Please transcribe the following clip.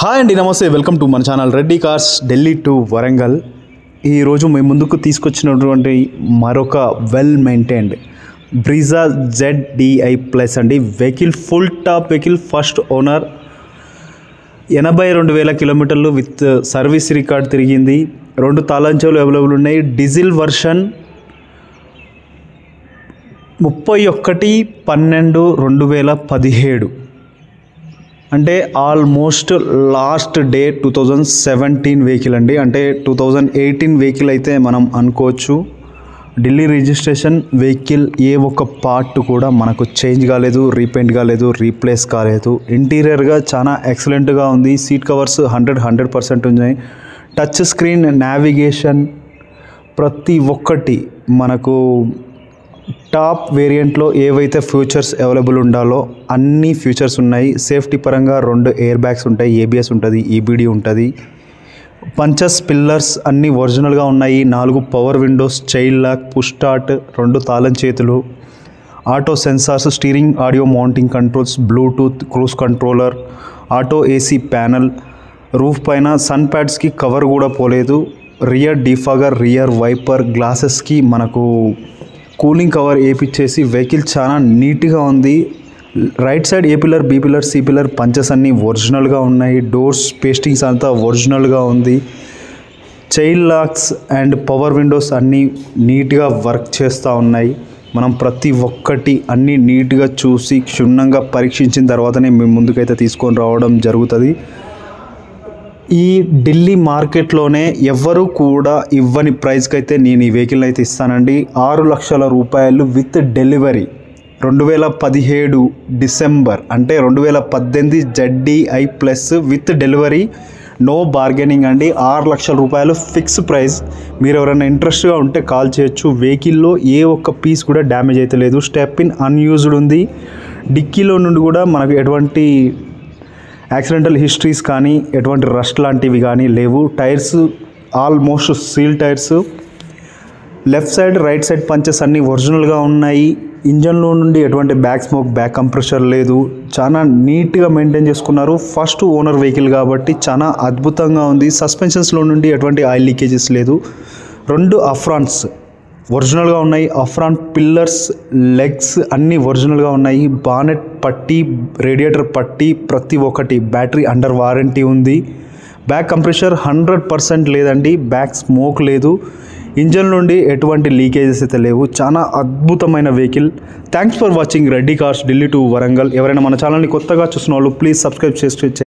Hi అండి, నమస్తే. Welcome to మన channel Reddy cars Delhi to Warangal. ఈరోజు మేము ముందుకు తీసుకొచ్చినటువంటి మరొక well maintained Brezza ZDI plus అండి. Vehicle full top vehicle, first owner, 82,000 కిలోమీటర్లు విత్ సర్వీస్ రికార్డ్ తిరిగింది. 2 తాళం చెవులు అవైలబుల్ ఉన్నాయి. డీజిల్ వర్షన్ 31/12/2017 అంటే ఆల్మోస్ట్ లాస్ట్ డే 2017 వెహికల్ అండి. అంటే 2018 వెహికల్ అయితే మనం అనుకోవచ్చు. ఢిల్లీ రిజిస్ట్రేషన్ వెహికల్, ఏ ఒక్క పార్ట్ కూడా మనకు చేంజ్ కాలేదు, రీపెయింట్ కాలేదు, రీప్లేస్ కాలేదు. ఇంటీరియర్గా చాలా ఎక్సలెంట్గా ఉంది. సీట్ కవర్స్ 100% ఉన్నాయి. టచ్ స్క్రీన్, నావిగేషన్, ప్రతి ఒక్కటి మనకు టాప్ వేరియంట్లో ఏవైతే ఫ్యూచర్స్ అవైలబుల్ ఉండాలో అన్ని ఫ్యూచర్స్ ఉన్నాయి. సేఫ్టీ పరంగా 2 ఎయిర్ బ్యాగ్స్ ఉంటాయి, ABS ఉంటుంది, EBD ఉంటుంది. పంచెస్, పిల్లర్స్ అన్నీ ఒరిజినల్గా ఉన్నాయి. 4 power windows, child lock, push start, 2 తాళం చేతులు, auto sensors, steering audio mounting controls, Bluetooth, cruise controller, auto AC panel, roof పైన సన్ ప్యాడ్స్కి కవర్ కూడా పోలేదు. రియర్ డిఫాగర్, రియర్ వైపర్, గ్లాసెస్కి మనకు కూలింగ్ కవర్ వేయించేసి వెహికల్ చాలా నీట్గా ఉంది. Right side A pillar, B pillar, C pillar, పంచెస్ అన్నీ ఒరిజినల్గా ఉన్నాయి. డోర్స్, పేస్టింగ్స్ అంతా ఒరిజినల్గా ఉంది. Child lakhs and power Windows అన్నీ నీట్గా వర్క్ చేస్తూ ఉన్నాయి. మనం ప్రతి ఒక్కటి అన్నీ నీట్గా చూసి క్షుణ్ణంగా పరీక్షించిన తర్వాతనే మేము ముందుకైతే తీసుకొని రావడం జరుగుతుంది. ఈ ఢిల్లీ మార్కెట్లోనే ఎవ్వరూ కూడా ఇవ్వని ప్రైస్కి అయితే నేను ఈ వెహికల్ అయితే ఇస్తానండి. 6 లక్షల రూపాయలు విత్ డెలివరీ. 2017 డిసెంబర్ అంటే 2018 ZDI plus with delivery, no bargaining అండి. 6 లక్షల రూపాయలు ఫిక్స్ ప్రైస్. మీరు ఎవరైనా ఇంట్రెస్ట్గా ఉంటే కాల్ చేయొచ్చు. వెహికల్లో ఏ ఒక్క పీస్ కూడా డ్యామేజ్ అయితే లేదు. స్టెప్ ఇన్ అన్యూజ్డ్ ఉంది. డిక్కీలో నుండి కూడా మనకు ఎటువంటి యాక్సిడెంటల్ హిస్టరీస్ కానీ ఎటువంటి రస్ట్ లాంటివి కానీ లేవు. Tyres almost seal tyres. Left side, right side punches అన్నీ ఒరిజినల్గా ఉన్నాయి. ఇంజన్లో నుండి ఎటువంటి బ్యాక్ స్మోక్, బ్యాక్ కంప్రెషర్ లేదు. చాలా నీట్గా మెయింటైన్ చేసుకున్నారు. ఫస్ట్ ఓనర్ వెహికల్ కాబట్టి చాలా అద్భుతంగా ఉంది. సస్పెన్షన్స్లో నుండి ఎటువంటి ఆయిల్ లీకేజెస్ లేదు. 2 అఫ్రాన్స్ ఒరిజినల్గా ఉన్నాయి. అఫ్రాన్ పిల్లర్స్, లెగ్స్ అన్నీ ఒరిజినల్గా ఉన్నాయి. బానెట్ పట్టి, రేడియేటర్ పట్టి, ప్రతి ఒక్కటి. బ్యాటరీ అండర్ వారంటీ ఉంది. బ్యాక్ కంప్రెషర్ 100% లేదండి. బ్యాక్ స్మోక్ లేదు. ఇంజన్ నుండి ఎటువంటి లీకేజెస్ అయితే లేవు. చాలా అద్భుతమైన vehicle. Thanks for watching Reddy cars Delhi to Warangal. ఎవరైనా మన ఛానల్ని కొత్తగా చూసిన వాళ్ళు ప్లీజ్ సబ్స్క్రైబ్ చేసి